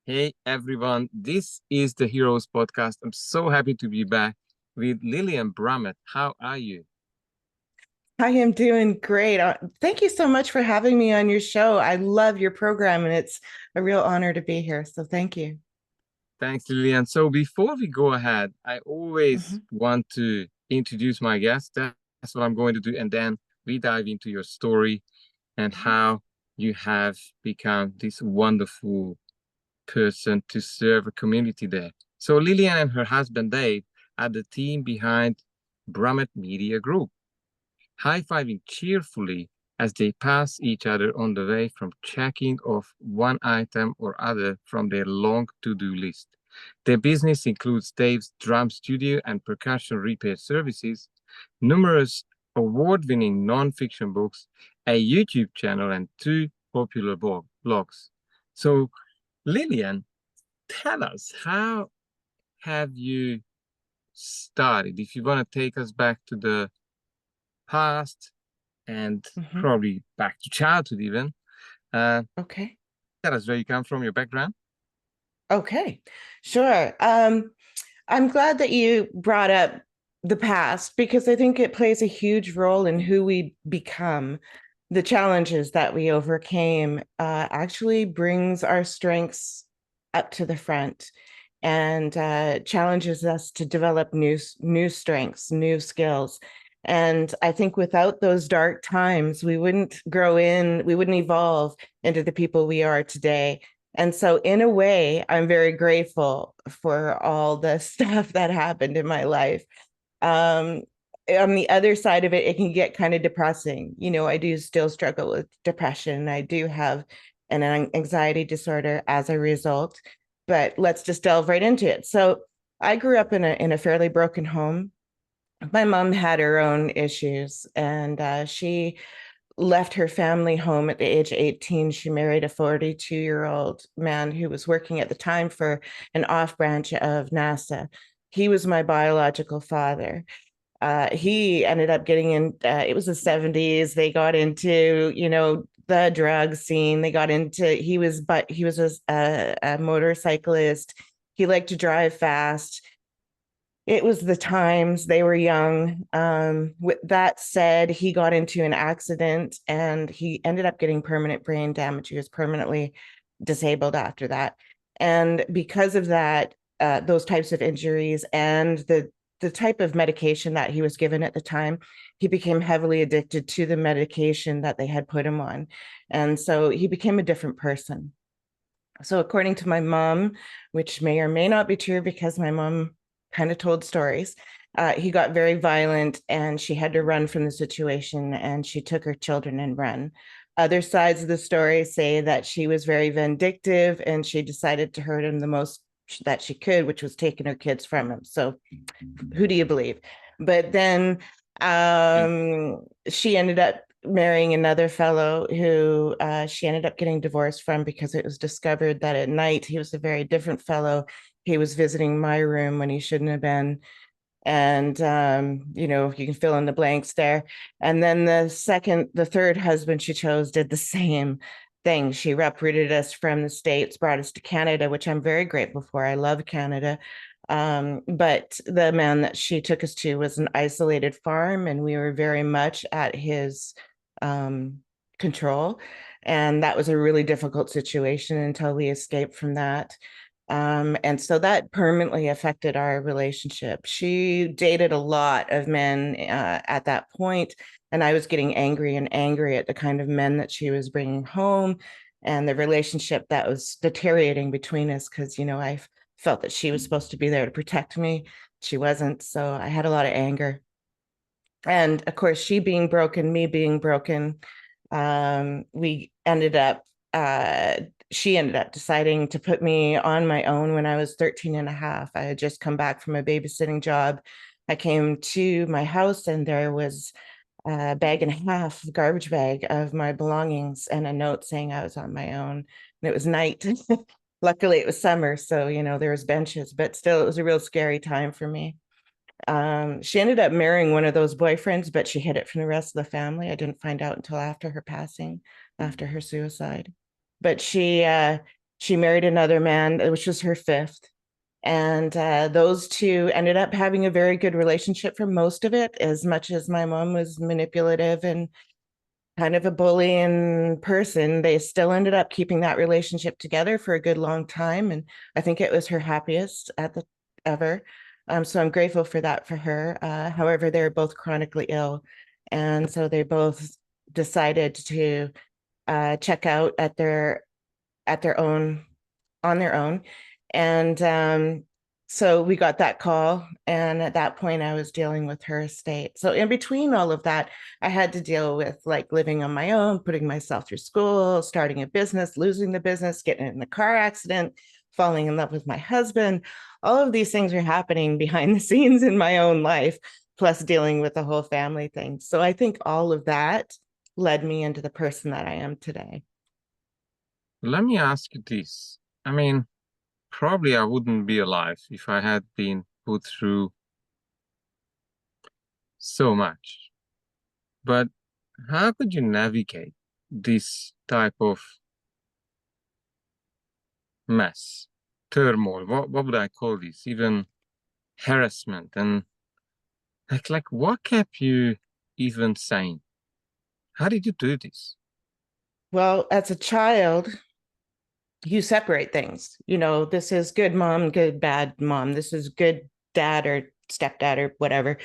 Hey everyone, this is the Heroes Podcast. I'm so happy to be back with Lillian Brummet. How are you? I am doing great. Thank you so much for having me on your show. I love your program, and it's a real honor to be here. So thank you. Thanks, Lillian. So before we go ahead, I always Mhm. want to introduce my guest. That's what I'm going to do. And then we dive into your story and how you have become this wonderful person to serve a community there. So Lillian and her husband Dave are the team behind Brummet Media Group, high-fiving cheerfully as they pass each other on the way from checking off one item or other from their long to-do list. Their business includes Dave's drum studio and percussion repair services, numerous award-winning non-fiction books, a YouTube channel, and two popular blogs. So, Lillian, tell us, how have you started? If you want to take us back to the past, and Mhm. probably back to childhood even. Uh, Okay. tell us where you come from, your background. Okay. Sure. I'm glad that you brought up the past because I think it plays a huge role in who we become. The challenges that we overcame actually brings our strengths up to the front and challenges us to develop new strengths, new skills. And I think without those dark times, we wouldn't evolve into the people we are today. And so, in a way, I'm very grateful for all the stuff that happened in my life. Um, on the other side of it, it can get kind of depressing. I do still struggle with depression. I do have an anxiety disorder as a result, but let's just delve right into it. So I grew up in a fairly broken home. My mom had her own issues, and she left her family home at the age of 18. She married a 42-year-old man who was working at the time for an off branch of NASA. He was my biological father. He ended up getting in, it was the 70s. They got into, the drug scene. He was a motorcyclist. He liked to drive fast. It was the times, they were young. With that said, he got into an accident and he ended up getting permanent brain damage. He was permanently disabled after that. And because of that, those types of injuries and the type of medication that he was given at the time, he became heavily addicted to the medication that they had put him on. And so he became a different person. So, according to my mom, which may or may not be true because my mom kind of told stories, he got very violent and she had to run from the situation and she took her children and ran. Other sides of the story say that she was very vindictive and she decided to hurt him the most that she could, which was taking her kids from him. So, who do you believe? But then she ended up marrying another fellow who she ended up getting divorced from because it was discovered that at night he was a very different fellow. He was visiting my room when he shouldn't have been. And, you can fill in the blanks there. And then the third husband she chose did the same thing. She uprooted us from the States, brought us to Canada, which I'm very grateful for. I love Canada. But the man that she took us to was an isolated farm, and we were very much at his um, control. And that was a really difficult situation until we escaped from that. And so that permanently affected our relationship. She dated a lot of men at that point, and I was getting angry and angry at the kind of men that she was bringing home and the relationship that was deteriorating between us because, I felt that she was supposed to be there to protect me. She wasn't. So I had a lot of anger. And of course, she being broken, me being broken, we ended up, she ended up deciding to put me on my own when I was 13 and a half. I had just come back from a babysitting job. I came to my house and there was a bag and a half, garbage bag of my belongings and a note saying I was on my own. And it was night. Luckily, it was summer. So, there was benches, but still, it was a real scary time for me. She ended up marrying one of those boyfriends, but she hid it from the rest of the family. I didn't find out until after her passing, after her suicide. But She married another man, which was her fifth. And those two ended up having a very good relationship for most of it, as much as my mom was manipulative and kind of a bullying person. They still ended up keeping that relationship together for a good long time. And I think it was her happiest at the ever. So I'm grateful for that for her. However, they're both chronically ill. And so they both decided to check out at their own on their own. And so we got that call. And at that point, I was dealing with her estate. So in between all of that, I had to deal with like living on my own, putting myself through school, starting a business, losing the business, getting in a car accident, falling in love with my husband. All of these things were happening behind the scenes in my own life, plus dealing with the whole family thing. So I think all of that led me into the person that I am today. Let me ask you this. I mean, probably I wouldn't be alive if I had been put through so much. But how could you navigate this type of mess, turmoil? What would I call this? Even harassment and like what kept you even sane? How did you do this? Well, as a child, you separate things. You know, this is good mom, good bad mom. This is good dad or stepdad or whatever.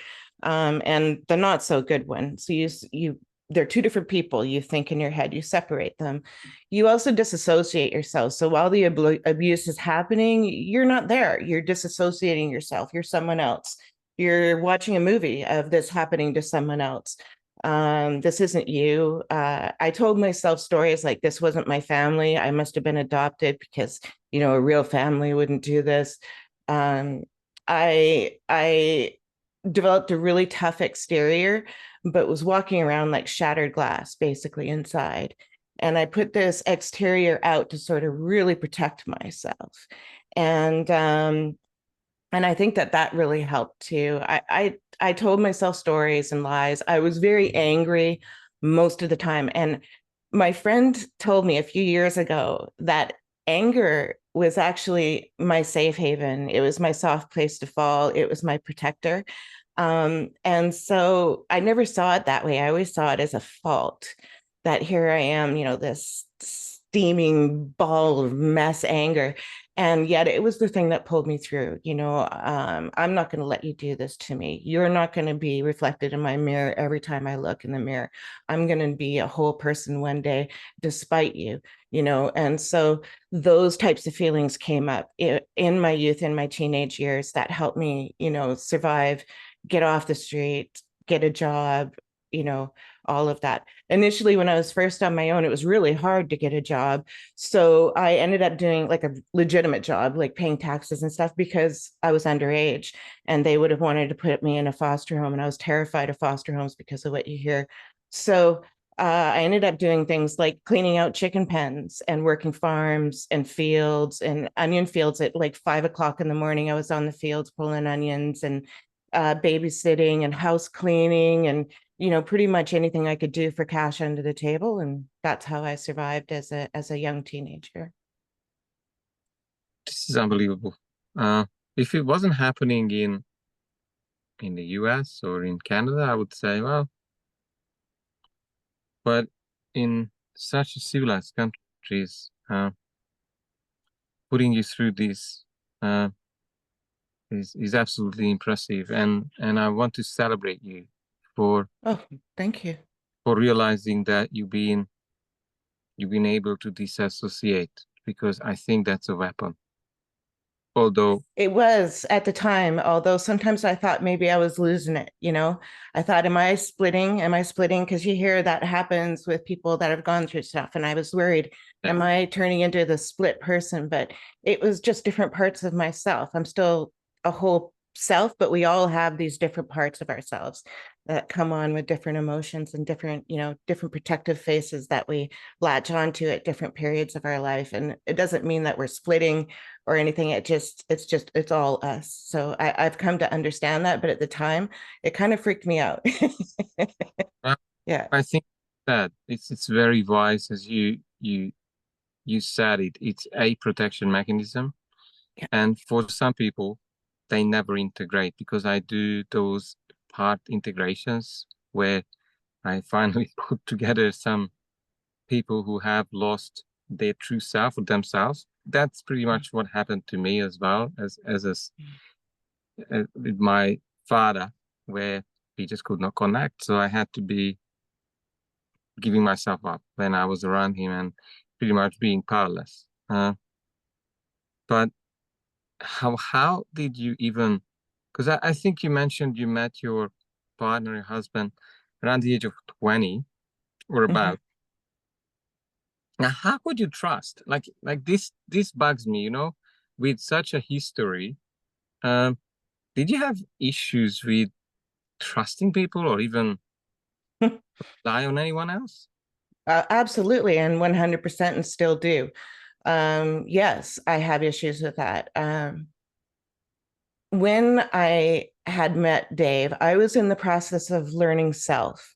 And the not so good one. So they're two different people. You think in your head, you separate them. You also disassociate yourself. So while the abuse is happening, you're not there. You're disassociating yourself. You're someone else. You're watching a movie of this happening to someone else. This isn't you. I told myself stories like this wasn't my family. I must have been adopted because, you know, a real family wouldn't do this. Um, I developed a really tough exterior, but was walking around like shattered glass, basically inside. And I put this exterior out to sort of really protect myself. And and I think that that really helped too. I told myself stories and lies. I was very angry most of the time, and my friend told me a few years ago that anger was actually my safe haven. It was my soft place to fall. It was my protector. And so I never saw it that way. I always saw it as a fault that here I am, you know, this steaming ball of mess anger. And yet it was the thing that pulled me through. You know, I'm not going to let you do this to me. You're not going to be reflected in my mirror every time I look in the mirror. I'm going to be a whole person one day, despite you, you know. And so those types of feelings came up in my youth, in my teenage years, that helped me, you know, survive, get off the street, get a job, you know, all of that. Initially, when I was first on my own, it was really hard to get a job. So I ended up doing like a legitimate job, like paying taxes and stuff, because I was underage and they would have wanted to put me in a foster home. And I was terrified of foster homes because of what you hear. So I ended up doing things like cleaning out chicken pens and working farms and fields and onion fields at like 5 o'clock in the morning. I was on the fields pulling onions and babysitting and house cleaning and, you know, pretty much anything I could do for cash under the table. And that's how I survived as a young teenager. This is unbelievable. If it wasn't happening in the US or in Canada, I would say, well, but in such a civilized countries, putting you through this uh, is absolutely impressive, and I want to celebrate you for Oh, thank you. for realizing that you've been able to disassociate because I think that's a weapon. Although, It was at the time, although sometimes I thought maybe I was losing it, you know. I thought, am I splitting? Am I splitting? Because you hear that happens with people that have gone through stuff. And I was worried, yeah, am I turning into the split person? But it was just different parts of myself. I'm still a whole self, but we all have these different parts of ourselves that come on with different emotions and different, you know, different protective faces that we latch onto at different periods of our life. And it doesn't mean that we're splitting or anything. It's all us. So I've come to understand that, but at the time it kind of freaked me out. I Yeah. I think that it's very wise as you you said it, it's a protection mechanism. Yeah. And for some people, they never integrate because I do those part integrations where I finally put together some people who have lost their true self or themselves. That's pretty much what happened to me as well as with my father, where he just could not connect. So I had to be giving myself up when I was around him and pretty much being powerless. But how did you even? Because I think you mentioned you met your partner, your husband, around the age of 20 or Mhm. about. Now, how could you trust? Like this bugs me, with such a history. Um, did you have issues with trusting people or even rely on anyone else? Absolutely, and 100% and still do. Yes, I have issues with that. When I had met Dave, I was in the process of learning self.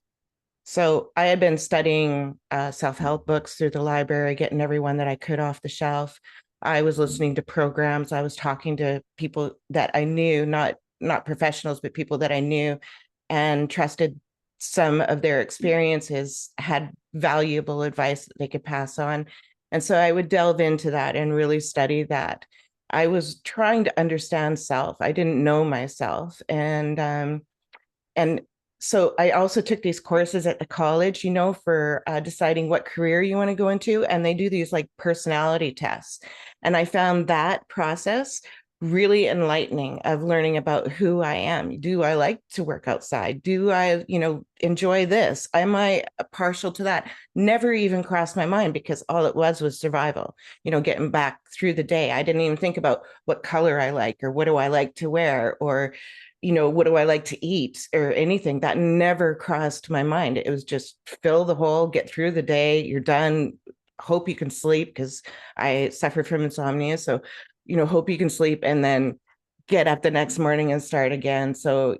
So I had been studying self-help books through the library, getting everyone that I could off the shelf. I was listening to programs. I was talking to people that I knew, not professionals, but people that I knew and trusted some of their experiences, had valuable advice that they could pass on. And so I would delve into that and really study that. I was trying to understand self. I didn't know myself. And so I also took these courses at the college, for deciding what career you want to go into. And they do these like personality tests. And I found that process really enlightening of learning about who I am. Do I like to work outside? Do I, enjoy this? Am I partial to that? Never even crossed my mind because all it was survival, getting back through the day. I didn't even think about what color I like or what do I like to wear or what do I like to eat or anything. That never crossed my mind. It was just fill the hole, get through the day, you're done. Hope you can sleep because I suffered from insomnia. So, hope you can sleep and then get up the next morning and start again. So,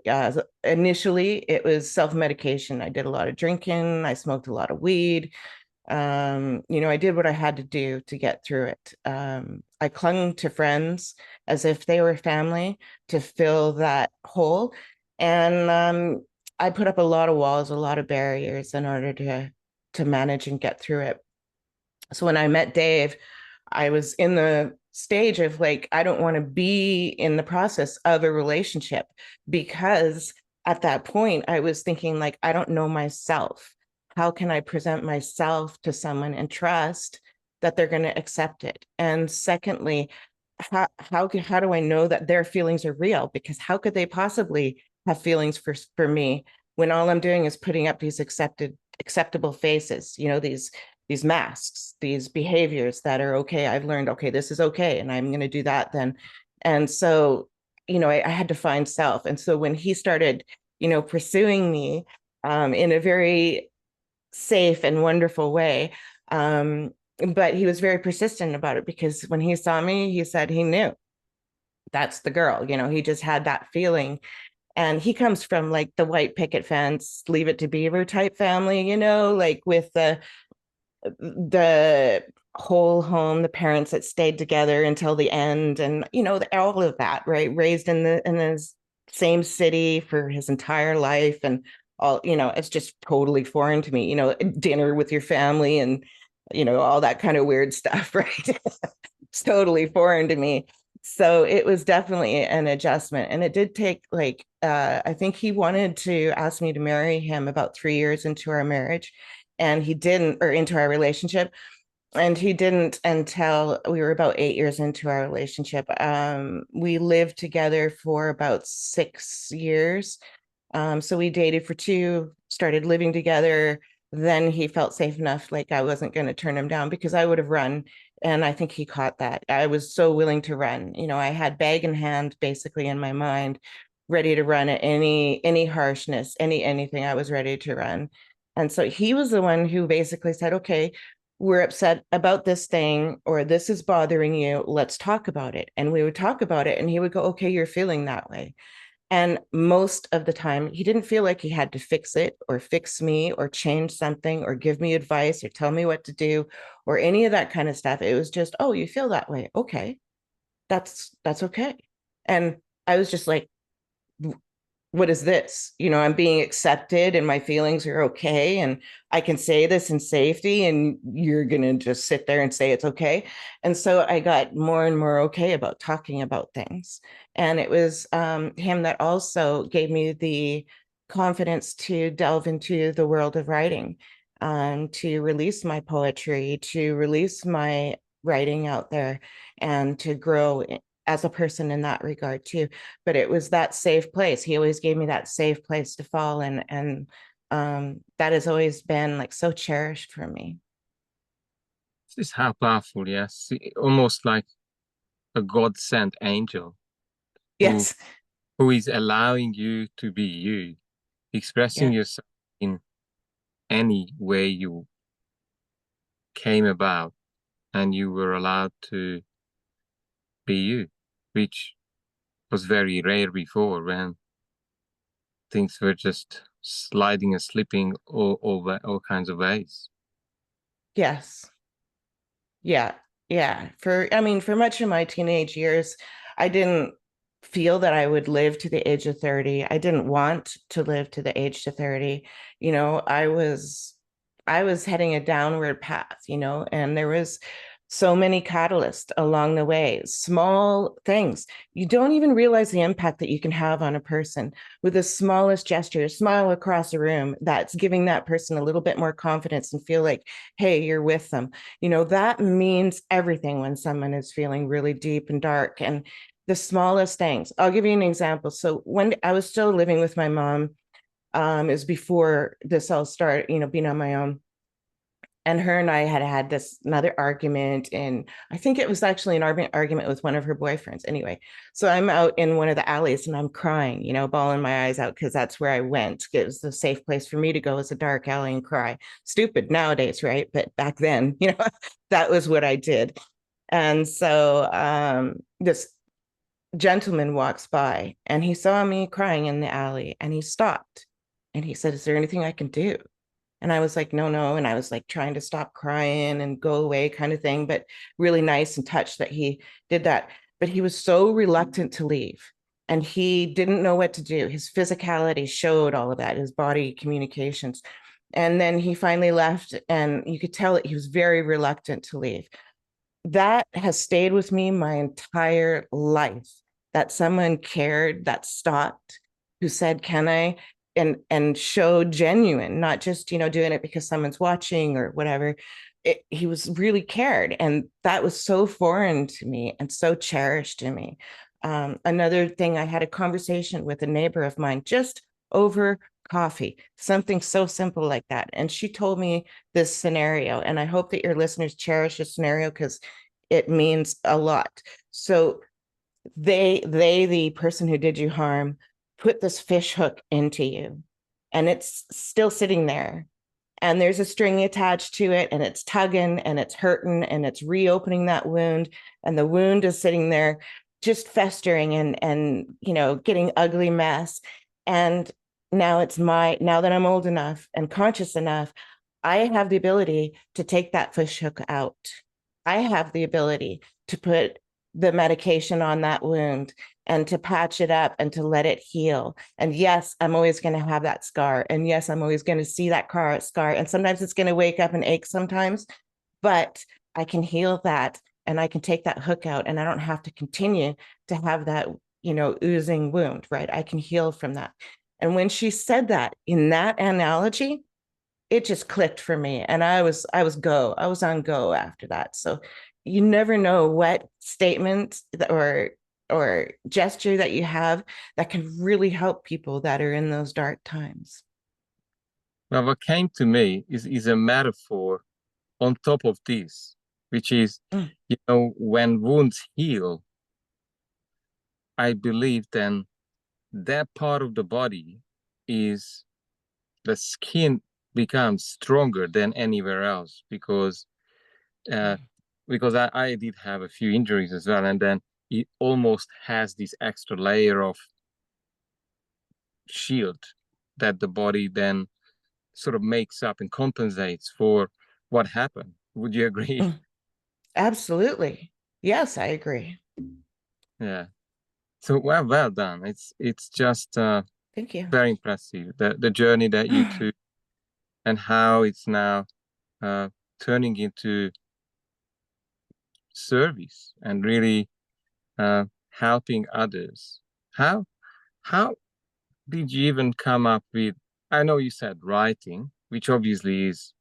initially it was self-medication. I did a lot of drinking, I smoked a lot of weed. I did what I had to do to get through it. I clung to friends as if they were family to fill that hole. And I put up a lot of walls, a lot of barriers in order to manage and get through it. So when I met Dave, I was in the stage of like, I don't want to be in the process of a relationship because at that point I was thinking like, I don't know myself. How can I present myself to someone and trust that they're going to accept it? And secondly, how do I know that their feelings are real? Because how could they possibly have feelings for me when all I'm doing is putting up these acceptable faces, these masks, these behaviors that are okay. I've learned, okay, this is okay, and I'm going to do that then. And so, I had to find self. And so when he started, pursuing me in a very safe and wonderful way, but he was very persistent about it because when he saw me, he said he knew that's the girl. He just had that feeling. And he comes from like the white picket fence, leave it to Beaver type family, like with the whole home, the parents that stayed together until the end, and all of that, right? Raised in the same city for his entire life, and all, it's just totally foreign to me. Dinner with your family and all that kind of weird stuff, right? It's totally foreign to me. So it was definitely an adjustment, and it did take like I think he wanted to ask me to marry him about 3 years into our marriage, and he didn't, or into our relationship, and he didn't until we were about 8 years into our relationship. We lived together for about 6 years. So we dated for two, started living together. Then he felt safe enough, like I wasn't going to turn him down because I would have run. And I think he caught that. I was so willing to run. I had bag in hand basically in my mind, ready to run at any harshness, anything. I was ready to run. And so he was the one who basically said, okay, we're upset about this thing, or this is bothering you. Let's talk about it. And we would talk about it. And he would go, okay, you're feeling that way. And most of the time, he didn't feel like he had to fix it or fix me or change something or give me advice or tell me what to do or any of that kind of stuff. It was just, oh, you feel that way. Okay. That's okay. And I was just like, what is this? I'm being accepted and my feelings are okay. And I can say this in safety and you're going to just sit there and say it's okay. And so I got more and more okay about talking about things. And it was him that also gave me the confidence to delve into the world of writing, to release my poetry, to release my writing out there and to grow as a person in that regard too. But it was that safe place. He always gave me that safe place to fall in, and that has always been like so cherished for me. This is how powerful, yes. Almost like a God-sent angel who Yes. who is allowing you to be you, expressing Yeah. yourself in any way you came about, and you were allowed to be you, which was very rare before when things were just sliding and slipping all kinds of ways. Yes. Yeah. Yeah. For much of my teenage years, I didn't feel that I would live to the age of 30. I didn't want to live to the age to 30. I was heading a downward path, and there was so many catalysts along the way, small things. You don't even realize the impact that you can have on a person with the smallest gesture, a smile across the room that's giving that person a little bit more confidence and feel like, hey, you're with them. That means everything when someone is feeling really deep and dark. And the smallest things. I'll give you an example. So when I was still living with my mom, it was before this all started, being on my own. And her and I had had this another argument, and I think it was actually an argument with one of her boyfriends. Anyway, so I'm out in one of the alleys and I'm crying, bawling my eyes out because that's where I went. It was a safe place for me to go, as a dark alley, and cry. Stupid nowadays, right? But back then, that was what I did. And so this gentleman walks by and he saw me crying in the alley and he stopped and he said, "Is there anything I can do?" And I was like, "No, no." And I was like trying to stop crying and go away kind of thing, but really nice and touched that he did that. But he was so reluctant to leave and he didn't know what to do. His physicality showed all of that, his body communications. And then he finally left and you could tell that he was very reluctant to leave. That has stayed with me my entire life, that someone cared, that stopped, who said, "Can I?" and showed genuine, not just, doing it because someone's watching or whatever. He was really cared. And that was so foreign to me and so cherished to me. Another thing, I had a conversation with a neighbor of mine just over coffee, something so simple like that. And she told me this scenario, and I hope that your listeners cherish this scenario because it means a lot. So the person who did you harm put this fish hook into you and it's still sitting there and there's a string attached to it and it's tugging and it's hurting and it's reopening that wound, and the wound is sitting there just festering and getting ugly mess. And now that I'm old enough and conscious enough, I have the ability to take that fish hook out. I have the ability to put the medication on that wound and to patch it up and to let it heal. And yes, I'm always going to have that scar. And yes, I'm always going to see that scar. And sometimes it's going to wake up and ache sometimes, but I can heal that and I can take that hook out and I don't have to continue to have that, oozing wound, right? I can heal from that. And when she said that in that analogy, it just clicked for me. And I was on go after that. So you never know what statement or gesture that you have that can really help people that are in those dark times. Well, what came to me is a metaphor on top of this, which is, Mm. when wounds heal, I believe then that part of the body is the skin becomes stronger than anywhere else uh, because I did have a few injuries as well, and then it almost has this extra layer of shield that the body then sort of makes up and compensates for what happened. Would you agree? Absolutely. Yes, I agree. Yeah. So well done. It's just Thank you. very impressive, the journey that you took and how it's now turning into service and really helping others. How did you even come up with? I know you said writing, which obviously is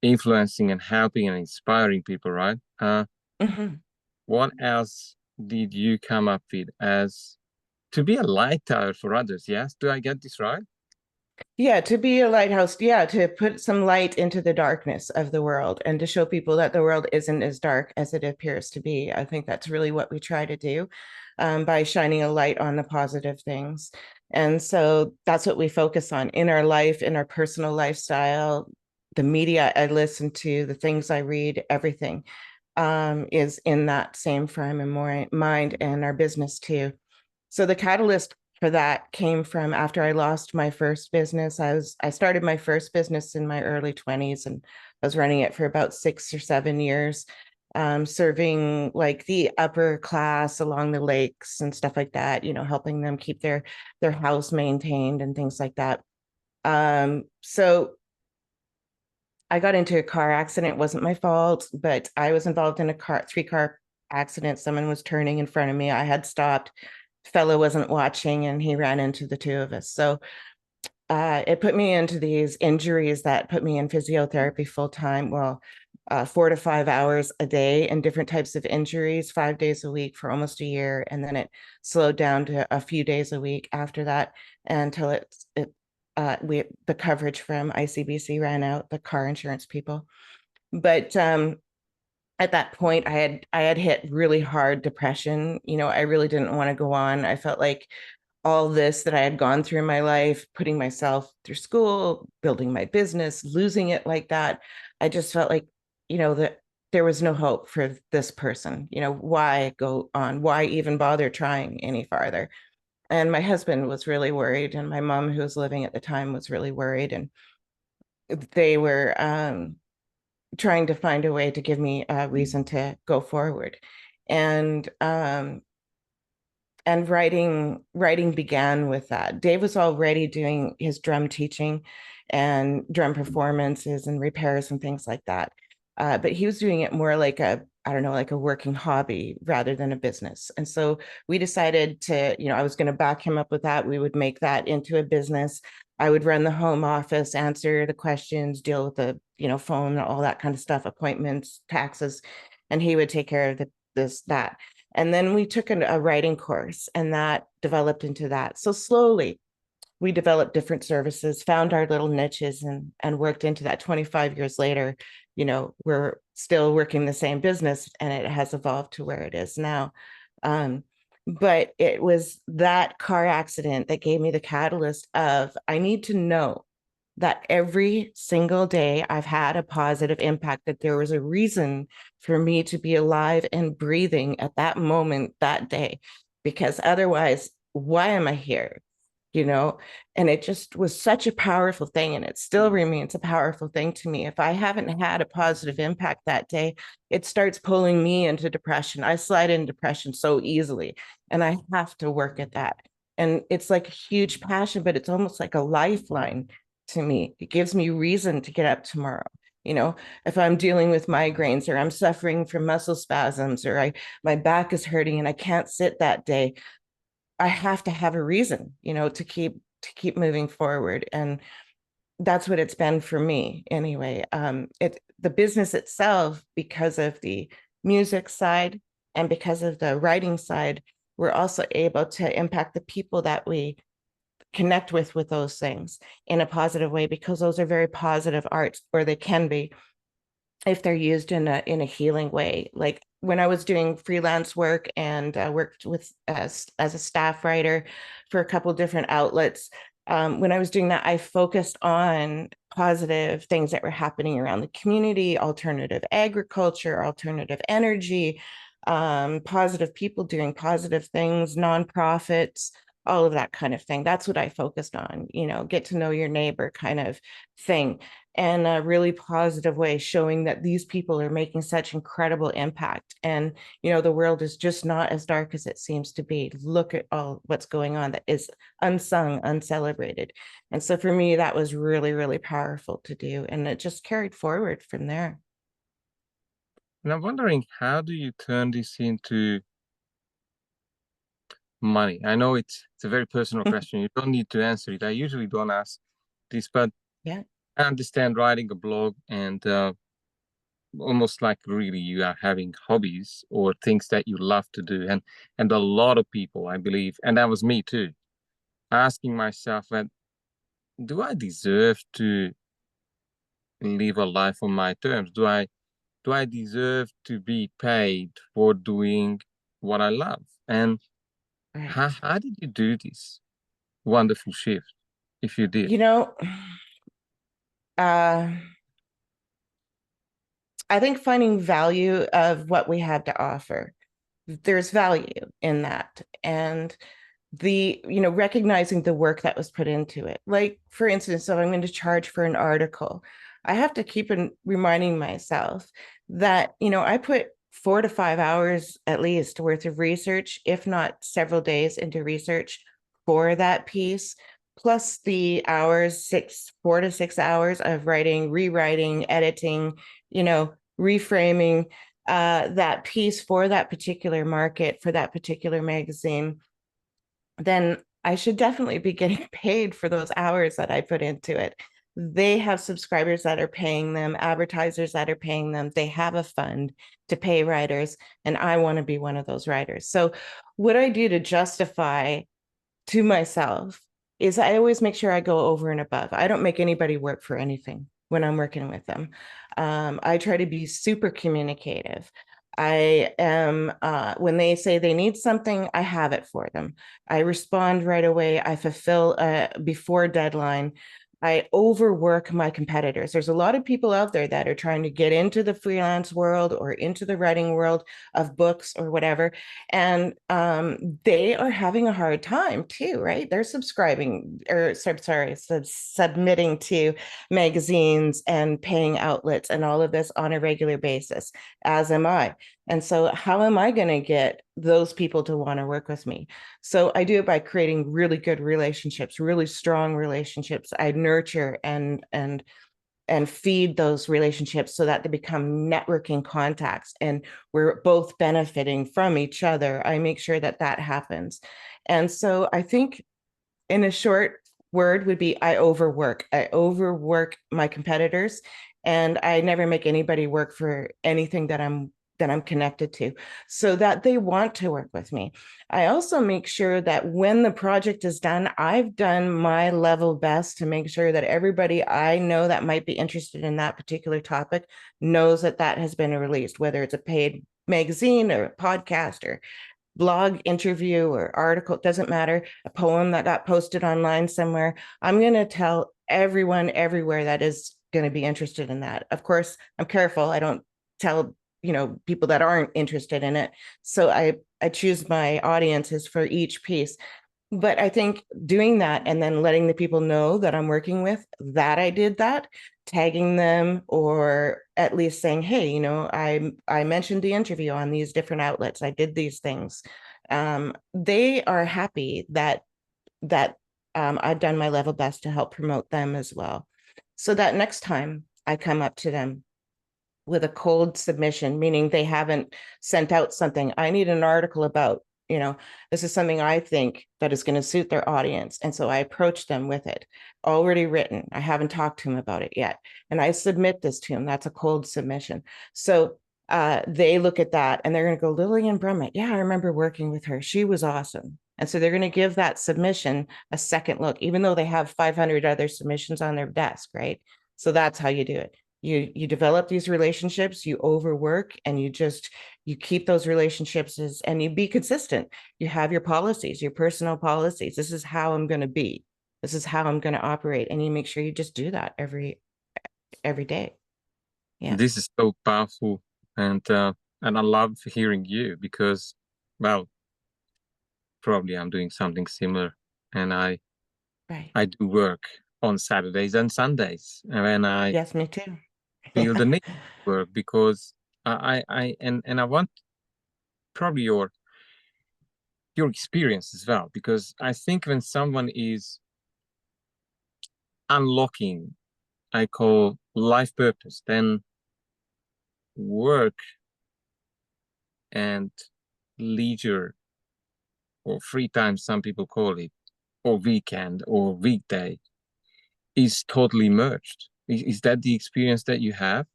influencing and helping and inspiring people, right? Mhm. What else did you come up with as to be a light tower for others? Yes, do I get this right? Yeah, to be a lighthouse, yeah, to put some light into the darkness of the world and to show people that the world isn't as dark as it appears to be. I think that's really what we try to do by shining a light on the positive things. And so that's what we focus on in our life, in our personal lifestyle, the media I listen to, the things I read, everything is in that same frame of mind, and our business too. So the catalyst for that came from after I lost my first business. I started my first business in my early 20s, and I was running it for about 6 or 7 years, serving like the upper class along the lakes and stuff like that, helping them keep their house maintained and things like that. So I got into a car accident. It wasn't my fault, but I was involved in a three-car accident. Someone was turning in front of me. I had stopped. Fellow wasn't watching, and he ran into the two of us. So it put me into these injuries that put me in physiotherapy full time. Well, 4 to 5 hours a day and different types of injuries, 5 days a week for almost a year, and then it slowed down to a few days a week after that until the coverage from ICBC ran out, the car insurance people. But at that point, I had hit really hard depression. I really didn't want to go on. I felt like all this that I had gone through in my life, putting myself through school, building my business, losing it like that, I just felt like, that there was no hope for this person. Why go on? Why even bother trying any farther? And my husband was really worried, and my mom, who was living at the time, was really worried, and they were trying to find a way to give me a reason to go forward. And writing began with that. Dave was already doing his drum teaching and drum performances and repairs and things like that. But he was doing it more like I don't know, like a working hobby rather than a business. And so we decided to, I was going to back him up with that. We would make that into a business. I would run the home office, answer the questions, deal with the, phone, all that kind of stuff, appointments, taxes, and he would take care of that. And then we took a writing course, and that developed into that. So slowly we developed different services, found our little niches, and worked into that. 25 years later, we're still working the same business, and it has evolved to where it is now. But it was that car accident that gave me the catalyst of, I need to know that every single day I've had a positive impact, that there was a reason for me to be alive and breathing at that moment, that day, because otherwise, why am I here? And it just was such a powerful thing, and it still remains a powerful thing to me. If I haven't had a positive impact that day, it starts pulling me into depression. I slide into depression so easily, and I have to work at that. And it's like a huge passion, but it's almost like a lifeline to me. It gives me reason to get up tomorrow. If I'm dealing with migraines, or I'm suffering from muscle spasms, or my back is hurting and I can't sit that day, I have to have a reason, to keep moving forward. And that's what it's been for me anyway. The business itself, because of the music side and because of the writing side, we're also able to impact the people that we connect with those things in a positive way, because those are very positive arts, or they can be, if they're used in a healing way. Like when I was doing freelance work and worked with as a staff writer for a couple different outlets, when I was doing that, I focused on positive things that were happening around the community: alternative agriculture, alternative energy, positive people doing positive things, nonprofits, all of that kind of thing. That's what I focused on, get to know your neighbor kind of thing, and a really positive way, showing that these people are making such incredible impact. And, the world is just not as dark as it seems to be. Look at all what's going on that is unsung, uncelebrated. And so for me, that was really, really powerful to do. And it just carried forward from there. And I'm wondering, how do you turn this into money? I know it's a very personal question. You don't need to answer it. I usually don't ask this, but Yeah. I understand writing a blog and almost like really you are having hobbies or things that you love to do. And a lot of people, I believe, and that was me too, asking myself that, do I deserve to live a life on my terms? Do I deserve to be paid for doing what I love? And Right. how did you do this wonderful shift, if you did? You know, uh, I think finding value of what we have to offer, there's value in that. And recognizing the work that was put into it. Like, for instance, so I'm going to charge for an article. I have to keep reminding myself that, I put 4 to 5 hours at least worth of research, if not several days into research for that piece, plus the 4 to 6 hours of writing, rewriting, editing, reframing that piece for that particular market, for that particular magazine. Then I should definitely be getting paid for those hours that I put into it. They have subscribers that are paying them, advertisers that are paying them. They have a fund to pay writers, and I want to be one of those writers. So what I do to justify to myself is I always make sure I go over and above. I don't make anybody work for anything when I'm working with them. I try to be super communicative. I am, when they say they need something, I have it for them. I respond right away. I fulfill before deadline. I overwork my competitors. There's a lot of people out there that are trying to get into the freelance world or into the writing world of books or whatever. And they are having a hard time too, right? They're subscribing or submitting to magazines and paying outlets and all of this on a regular basis, as am I. And so how am I going to get those people to want to work with me? So I do it by creating really good relationships, really strong relationships. I nurture and feed those relationships so that they become networking contacts and we're both benefiting from each other. I make sure that that happens. And so I think in a short word would be I overwork. I overwork my competitors, and I never make anybody work for anything that I'm connected to, so that they want to work with me. I also make sure that when the project is done, I've done my level best to make sure that everybody I know that might be interested in that particular topic knows that that has been released, whether it's a paid magazine or a podcast or blog interview or article, it doesn't matter, a poem that got posted online somewhere. I'm going to tell everyone everywhere that is going to be interested in that. Of course, I'm careful. I don't tell, people that aren't interested in it. So I choose my audiences for each piece. But I think doing that and then letting the people know that I'm working with that I did that, tagging them or at least saying, hey, I mentioned the interview on these different outlets. I did these things. They are happy that I've done my level best to help promote them as well. So that next time I come up to them with a cold submission, meaning they haven't sent out something, I need an article about, this is something I think that is going to suit their audience. And so I approach them with it already written. I haven't talked to him about it yet. And I submit this to him. That's a cold submission. So they look at that and they're going to go, Lillian Brummet. Yeah, I remember working with her. She was awesome. And so they're going to give that submission a second look, even though they have 500 other submissions on their desk, right? So that's how you do it. You develop these relationships, you overwork, and you keep those relationships and you be consistent. You have your policies, your personal policies. This is how I'm going to be. This is how I'm going to operate. And you make sure you just do that every day. Yeah. This is so powerful, and I love hearing you because, well, probably I'm doing something similar. And Right. I do work on Saturdays and Sundays, and when I Yes, me too. feel the need to work because and I want probably your experience as well, because I think when someone is unlocking, I call life purpose, then work and leisure or free time, some people call it, or weekend or weekday, is totally merged. Is that the experience that you have?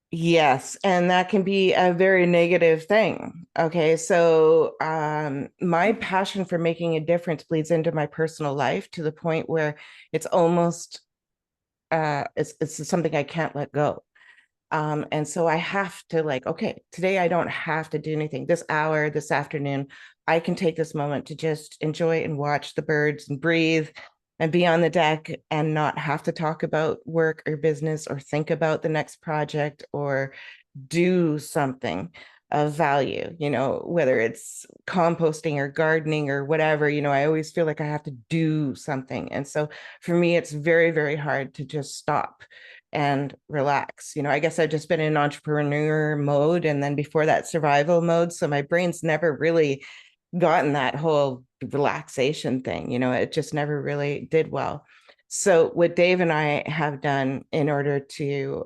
Yes, and that can be a very negative thing. Okay, so my passion for making a difference bleeds into my personal life to the point where it's almost it's something I can't let go. And so I have to like, okay, today I don't have to do anything. This hour, this afternoon, I can take this moment to just enjoy and watch the birds and breathe and be on the deck and not have to talk about work or business or think about the next project or do something of value, whether it's composting or gardening or whatever, I always feel like I have to do something. And so for me, it's very, very hard to just stop and relax. I guess I've just been in entrepreneur mode and then before that survival mode. So my brain's never really gotten that whole relaxation thing, it just never really did well. So what Dave and I have done in order to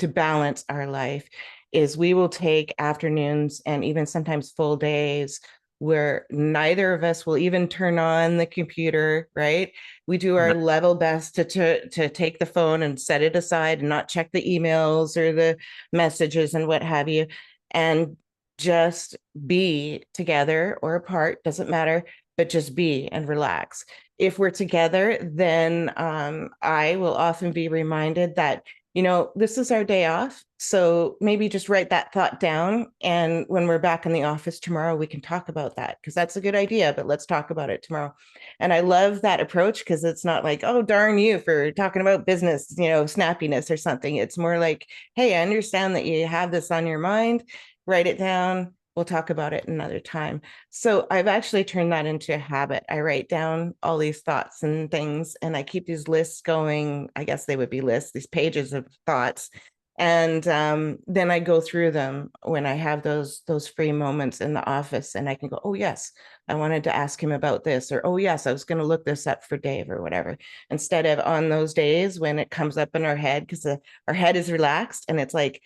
balance our life is we will take afternoons and even sometimes full days where neither of us will even turn on the computer, right? We do our level best to take the phone and set it aside and not check the emails or the messages and what have you, and just be together or apart, doesn't matter, but just be and relax. If we're together, then I will often be reminded that this is our day off. So maybe just write that thought down. And when we're back in the office tomorrow, we can talk about that because that's a good idea, but let's talk about it tomorrow. And I love that approach because it's not like, oh, darn you for talking about business, snappiness or something. It's more like, hey, I understand that you have this on your mind, write it down. We'll talk about it another time. So I've actually turned that into a habit. I write down all these thoughts and things, and I keep these lists going. I guess they would be lists, these pages of thoughts. And then I go through them when I have those free moments in the office, and I can go, oh yes, I wanted to ask him about this, or oh yes, I was going to look this up for Dave or whatever. Instead of on those days when it comes up in our head, because our head is relaxed and it's like,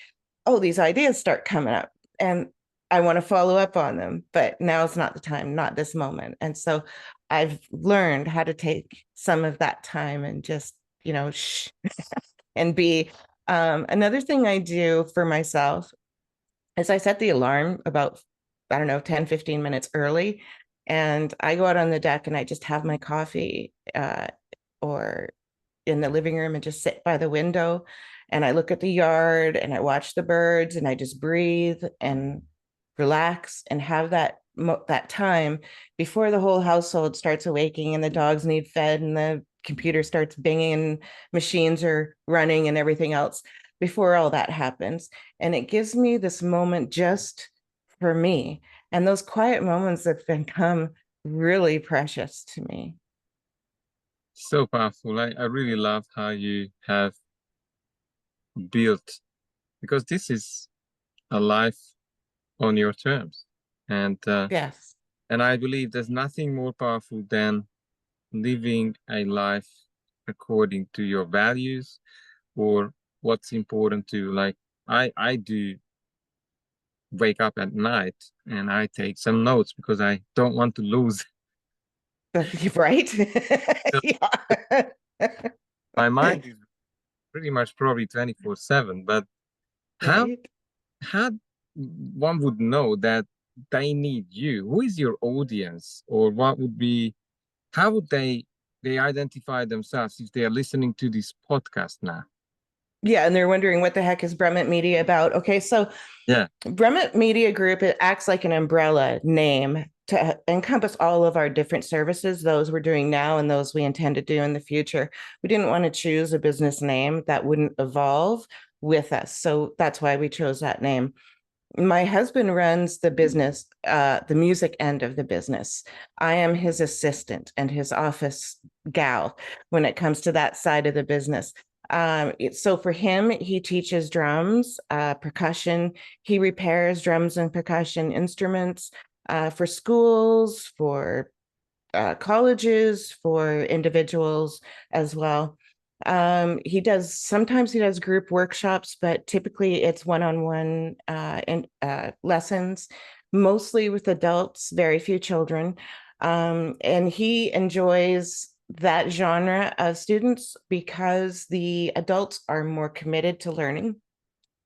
oh, these ideas start coming up. And I want to follow up on them, but now's not the time, not this moment. And so I've learned how to take some of that time and just, shh, and be. Another thing I do for myself is I set the alarm about, I don't know, 10, 15 minutes early. And I go out on the deck and I just have my coffee or in the living room and just sit by the window. And I look at the yard and I watch the birds and I just breathe and relax and have that time before the whole household starts awaking and the dogs need fed and the computer starts binging and machines are running and everything else, before all that happens. And it gives me this moment just for me. And those quiet moments have become really precious to me. So powerful. I really love how you have built, because this is a life on your terms. And Yes. and I believe there's nothing more powerful than living a life according to your values or what's important to you. Like I do wake up at night and I take some notes because I don't want to lose. Right. Yeah. My mind is pretty much probably 24/7, but how Right. how one would know that they need you? Who is your audience, or what would be, how would they identify themselves if they are listening to this podcast now? Yeah, and they're wondering what the heck is Brummet Media about. Okay, so Yeah. Brummet Media Group, it acts like an umbrella name to encompass all of our different services, those we're doing now and those we intend to do in the future. We didn't want to choose a business name that wouldn't evolve with us. So that's why we chose that name. My husband runs the business, the music end of the business. I am his assistant and his office gal when it comes to that side of the business. So for him, he teaches drums, percussion. He repairs drums and percussion instruments for schools, for colleges, for individuals as well. Sometimes he does group workshops, but typically it's one-on-one lessons, mostly with adults, very few children. And he enjoys that genre of students because the adults are more committed to learning.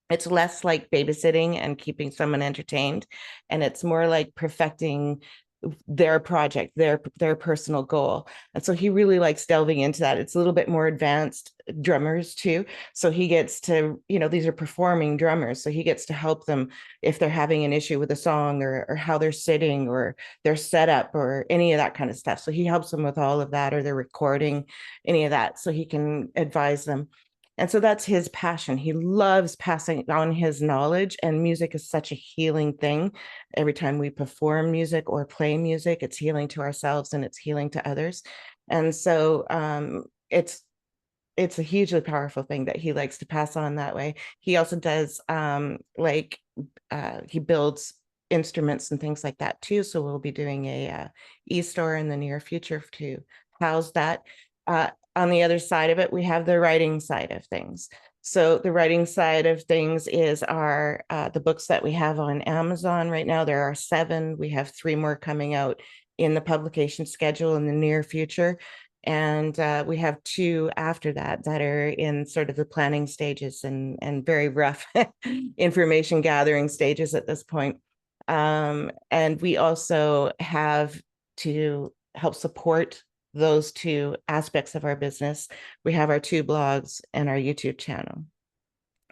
It's less like babysitting and keeping someone entertained, and it's more like perfecting their project, their personal goal. And so he really likes delving into that. It's a little bit more advanced drummers too. So he gets to, these are performing drummers. So he gets to help them if they're having an issue with a song or how they're sitting or their setup or any of that kind of stuff. So he helps them with all of that, or they're recording any of that. So he can advise them. And so that's his passion. He loves passing on his knowledge, and music is such a healing thing. Every time we perform music or play music, it's healing to ourselves and it's healing to others. And so it's a hugely powerful thing that he likes to pass on that way. He also does he builds instruments and things like that too. So we'll be doing a e-store in the near future to house that. On the other side of it, we have the writing side of things. So the writing side of things is our the books that we have on Amazon right now. There are 7. We have 3 more coming out in the publication schedule in the near future. And we have 2 after that are in sort of the planning stages and very rough information gathering stages at this point. And we also have, to help support those 2 aspects of our business, we have our 2 blogs and our YouTube channel.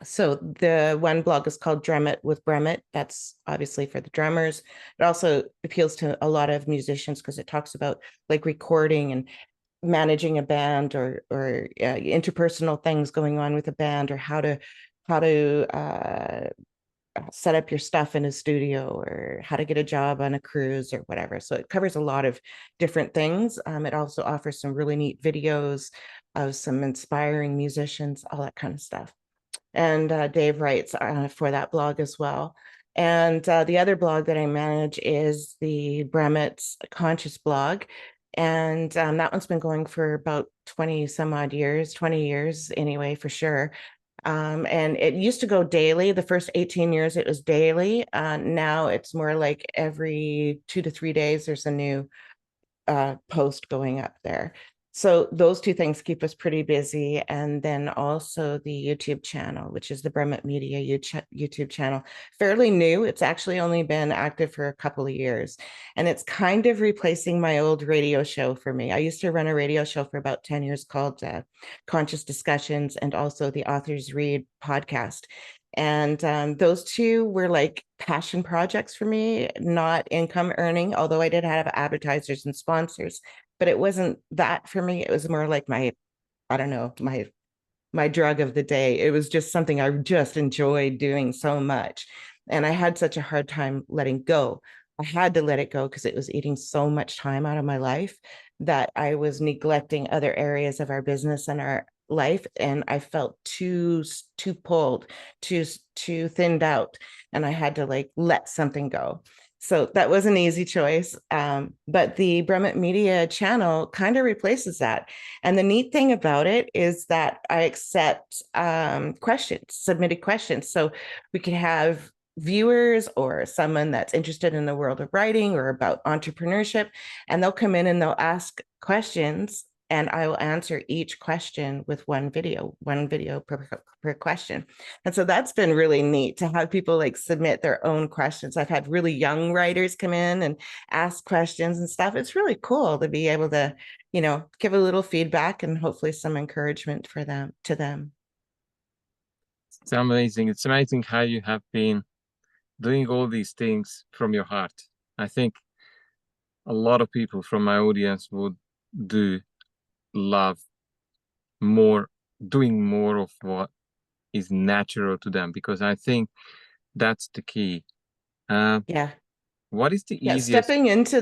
So the one blog is called Drummet with Brummet. That's obviously for the drummers. It also appeals to a lot of musicians because it talks about like recording and managing a band, or interpersonal things going on with a band, or how to set up your stuff in a studio, or how to get a job on a cruise or whatever. So it covers a lot of different things. It also offers some really neat videos of some inspiring musicians, all that kind of stuff. And Dave writes for that blog as well. And the other blog that I manage is the Brummet's Conscious blog. And that one's been going for about 20 some odd years, 20 years anyway, for sure. And it used to go daily. The first 18 years it was daily. Now it's more like every 2 to 3 days there's a new post going up there. So those 2 things keep us pretty busy. And then also the YouTube channel, which is the Brummet Media YouTube channel, fairly new. It's actually only been active for a couple of years. And it's kind of replacing my old radio show for me. I used to run a radio show for about 10 years called Conscious Discussions, and also the Authors Read podcast. And those 2 were like passion projects for me, not income earning, although I did have advertisers and sponsors, but it wasn't that for me. It was more like I don't know, my drug of the day. It was just something I just enjoyed doing so much. And I had such a hard time letting go. I had to let it go because it was eating so much time out of my life that I was neglecting other areas of our business and our life, and I felt too pulled, too thinned out, and I had to like let something go. So that was an easy choice. But the Brummet Media channel kind of replaces that. And the neat thing about it is that I accept questions, submitted questions. So we could have viewers or someone that's interested in the world of writing or about entrepreneurship, and they'll come in and they'll ask questions, and I will answer each question with one video per question. And so that's been really neat to have people like submit their own questions. I've had really young writers come in and ask questions and stuff. It's really cool to be able to, give a little feedback and hopefully some encouragement for them, to them. It's amazing. It's amazing how you have been doing all these things from your heart. I think a lot of people from my audience would love doing more of what is natural to them, because I think That's the key. Um, Yeah. what is the Yeah, easiest? stepping into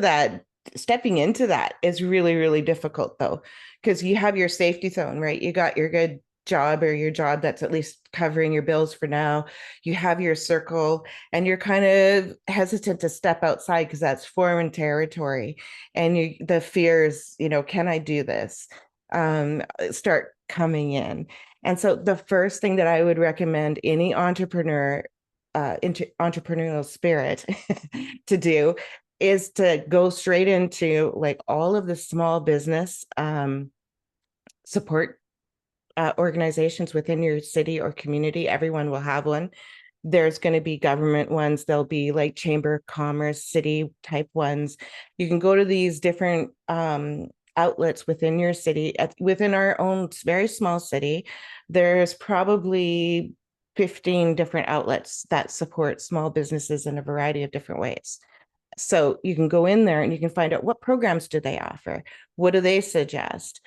that is really, really difficult though, because you have your safety zone, right? You got your good job or your job that's at least covering your bills for now. You have your circle and you're kind of hesitant to step outside because that's foreign territory. And the fears, can I do this? Start coming in. And so the first thing that I would recommend any entrepreneur into entrepreneurial spirit to do is to go straight into like all of the small business support organizations within your city or community. Everyone will have one. There's going to be government ones. There'll be like chamber of commerce, city type ones. You can go to these different outlets within your city. Within our own very small city, there's probably 15 different outlets that support small businesses in a variety of different ways. So you can go in there and you can find out what programs do they offer? What do they suggest?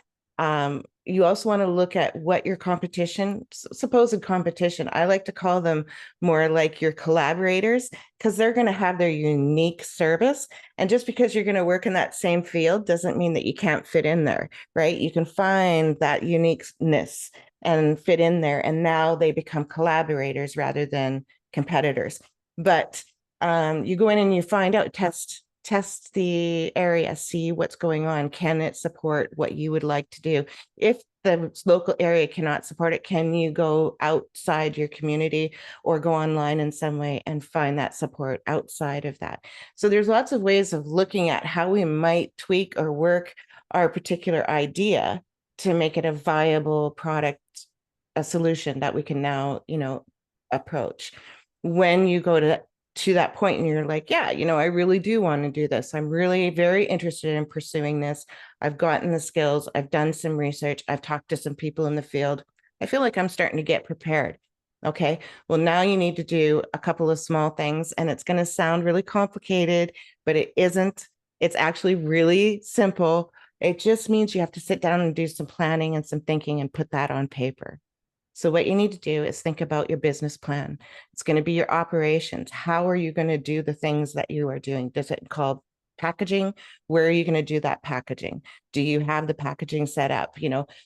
You also want to look at what your competition, supposed competition, I like to call them more like your collaborators, because they're going to have their unique service. And just because you're going to work in that same field doesn't mean that you can't fit in there, right? You can find that uniqueness and fit in there. And now they become collaborators rather than competitors. But you go in and you find out, test the area, see what's going on. Can it support what you would like to do? If the local area cannot support it, can you go outside your community or go online in some way and find that support outside of that? So there's lots of ways of looking at how we might tweak or work our particular idea to make it a viable product, a solution that we can now, approach. When you go to that point and you're like, yeah, I really do want to do this. I'm really very interested in pursuing this. I've gotten the skills. I've done some research. I've talked to some people in the field. I feel like I'm starting to get prepared. Okay. Well, now you need to do a couple of small things, and it's going to sound really complicated, but it isn't. It's actually really simple. It just means you have to sit down and do some planning and some thinking and put that on paper. So what you need to do is think about your business plan. It's going to be your operations. How are you going to do the things that you are doing? Does it call packaging? Where are you going to do that packaging? Do you have the packaging set up?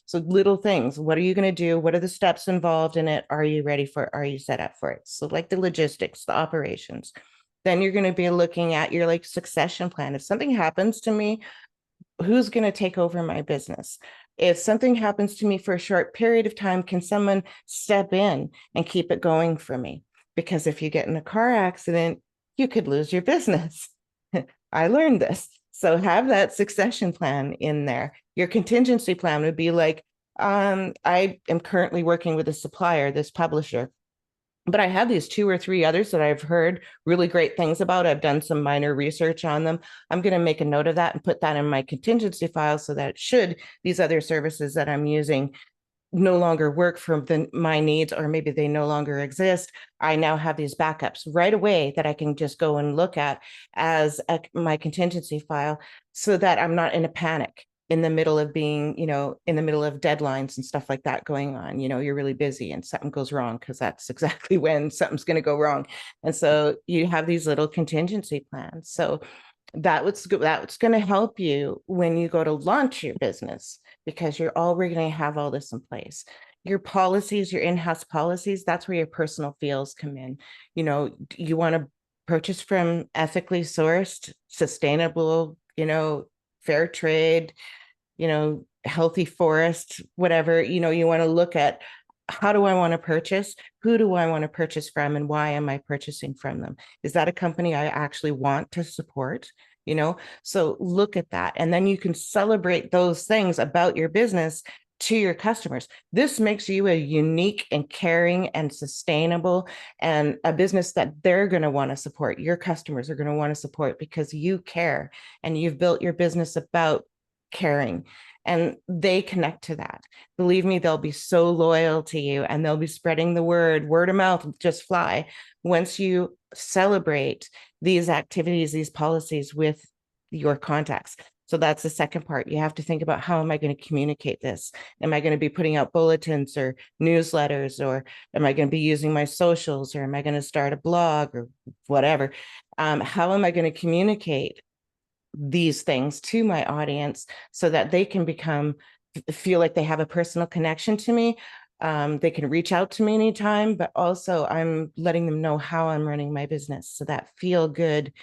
So little things. What are you going to do? What are the steps involved in it? Are you ready for it? Are you set up for it? So like the logistics, the operations. Then you're going to be looking at your like succession plan. If something happens to me, who's going to take over my business? If something happens to me for a short period of time, can someone step in and keep it going for me? Because if you get in a car accident, you could lose your business. I learned this. So have that succession plan in there. Your contingency plan would be like, I am currently working with a supplier, this publisher, but I have these 2 or 3 others that I've heard really great things about. I've done some minor research on them. I'm going to make a note of that and put that in my contingency file so that should these other services that I'm using no longer work for my needs, or maybe they no longer exist, I now have these backups right away that I can just go and look at as my contingency file, so that I'm not in a panic in the middle of being, in the middle of deadlines and stuff like that going on. You're really busy and something goes wrong, because that's exactly when something's going to go wrong. And so you have these little contingency plans. So that's going to help you when you go to launch your business, because you're already going to have all this in place. Your policies, your in-house policies, that's where your personal feels come in. You want to purchase from ethically sourced, sustainable, fair trade, healthy forest, whatever. You want to look at, how do I want to purchase? Who do I want to purchase from? And why am I purchasing from them? Is that a company I actually want to support? So look at that. And then you can celebrate those things about your business to your customers. This makes you a unique and caring and sustainable, and a business that they're going to want to support. Your customers are going to want to support because you care and you've built your business about caring, and they connect to that. Believe me, they'll be so loyal to you, and they'll be spreading the word of mouth will just fly once you celebrate these activities, these policies with your contacts. So that's the second part. You have to think about, how am I going to communicate this? Am I going to be putting out bulletins or newsletters, or am I going to be using my socials, or am I going to start a blog or whatever? How am I going to communicate these things to my audience so that they can feel like they have a personal connection to me? They can reach out to me anytime, but also I'm letting them know how I'm running my business. So that feel good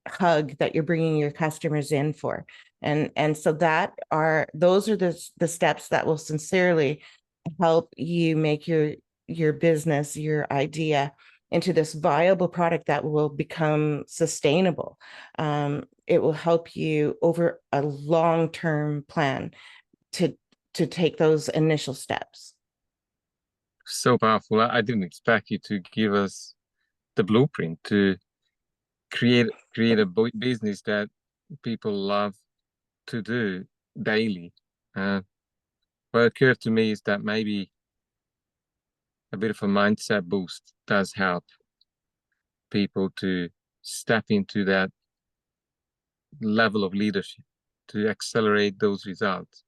hug that you're bringing your customers in for. And so those are the steps that will sincerely help you make your business, your idea, into this viable product that will become sustainable. It will help you over a long-term plan to take those initial steps. So powerful. I didn't expect you to give us the blueprint to create a business that people love to do daily. What occurred to me is that maybe a bit of a mindset boost does help people to step into that level of leadership to accelerate those results.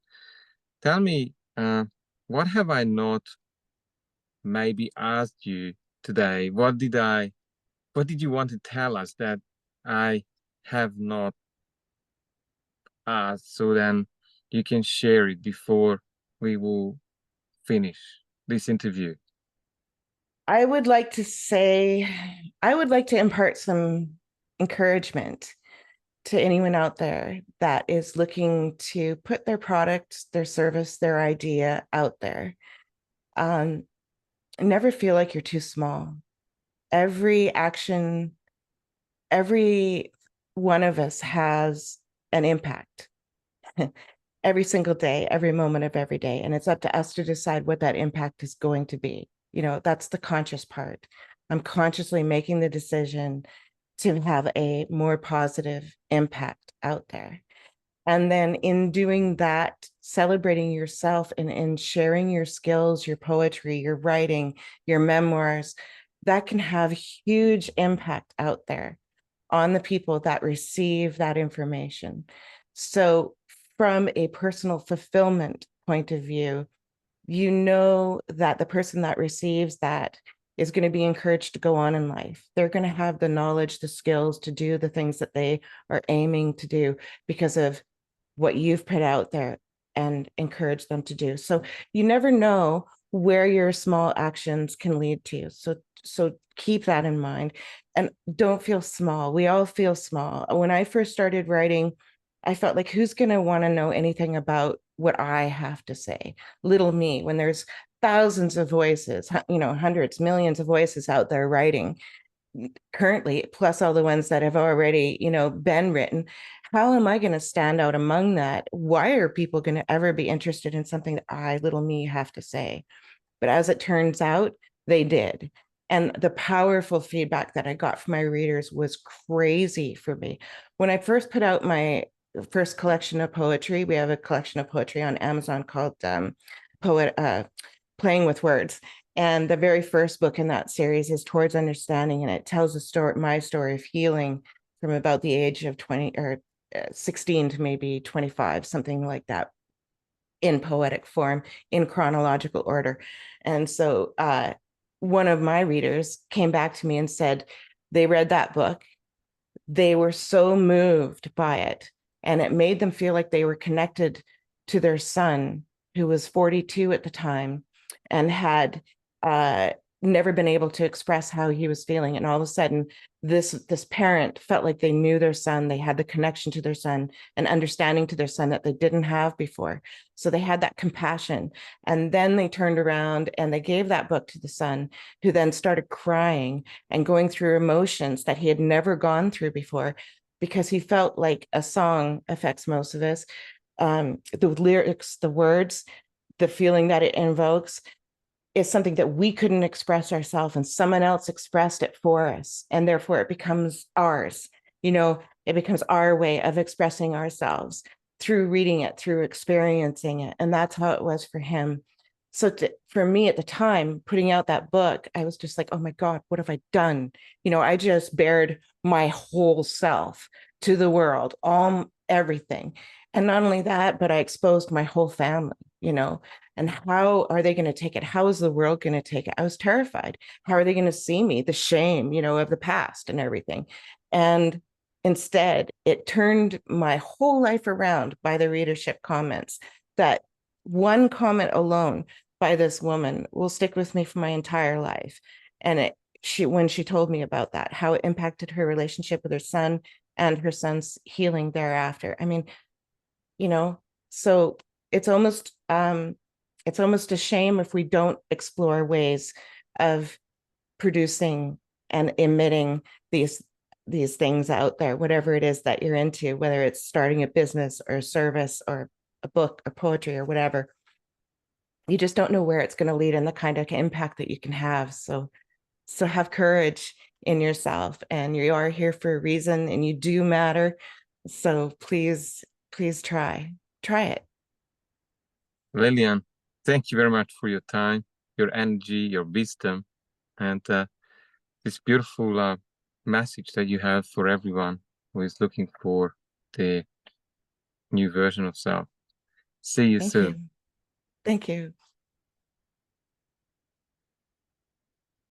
Tell me, what have I not maybe asked you today? What did you want to tell us that I have not asked? So then you can share it before we will finish this interview. I would like to impart some encouragement to anyone out there that is looking to put their product, their service, their idea out there. Never feel like you're too small. Every action, every one of us has an impact every single day, every moment of every day. And it's up to us to decide what that impact is going to be. That's the conscious part. I'm consciously making the decision to have a more positive impact out there. And then in doing that, celebrating yourself and sharing your skills, your poetry, your writing, your memoirs, that can have huge impact out there on the people that receive that information. So from a personal fulfillment point of view, that the person that receives that is going to be encouraged to go on in life. They're going to have the knowledge, the skills to do the things that they are aiming to do because of what you've put out there and encourage them to do. So you never know where your small actions can lead to. So keep that in mind and don't feel small. We all feel small. When I first started writing, I felt like, who's going to want to know anything about what I have to say? Little me, when there's thousands of voices, hundreds, millions of voices out there writing currently, plus all the ones that have already, been written. How am I going to stand out among that? Why are people going to ever be interested in something that I, little me, have to say? But as it turns out, they did. And the powerful feedback that I got from my readers was crazy for me. When I first put out my first collection of poetry, we have a collection of poetry on Amazon called Playing with Words. And the very first book in that series is Towards Understanding, and it tells my story of healing from about the age of 20 or 16 to maybe 25, something like that, in poetic form, in chronological order. And so one of my readers came back to me and said they read that book. They were so moved by it, and it made them feel like they were connected to their son, who was 42 at the time and had never been able to express how he was feeling. And all of a sudden, this parent felt like they knew their son. They had the connection to their son and understanding to their son that they didn't have before. So they had that compassion. And then they turned around and they gave that book to the son, who then started crying and going through emotions that he had never gone through before, because he felt like a song affects most of us. The lyrics, the words, the feeling that it invokes is something that we couldn't express ourselves, and someone else expressed it for us. And therefore it becomes ours. It becomes our way of expressing ourselves through reading it, through experiencing it. And that's how it was for him. So for me at the time, putting out that book, I was just like, oh my God, what have I done? I just bared my whole self to the world, all everything. And not only that, but I exposed my whole family, you know, and how are they going to take it? How is the world going to take it? I was terrified. How are they going to see me? The shame, you know, of the past and everything. And instead, it turned my whole life around by the readership comments. That one comment alone by this woman will stick with me for my entire life. And when she told me about that, how it impacted her relationship with her son and her son's healing thereafter. I mean, you know, so it's almost a shame if we don't explore ways of producing and emitting these things out there, whatever it is that you're into, whether it's starting a business or a service or a book or poetry or whatever. You just don't know where it's going to lead and the kind of impact that you can have. So have courage in yourself, and you are here for a reason, and you do matter. So please try it. Lillian, thank you very much for your time, your energy, your wisdom, and this beautiful message that you have for everyone who is looking for the new version of self. See you soon. Thank you.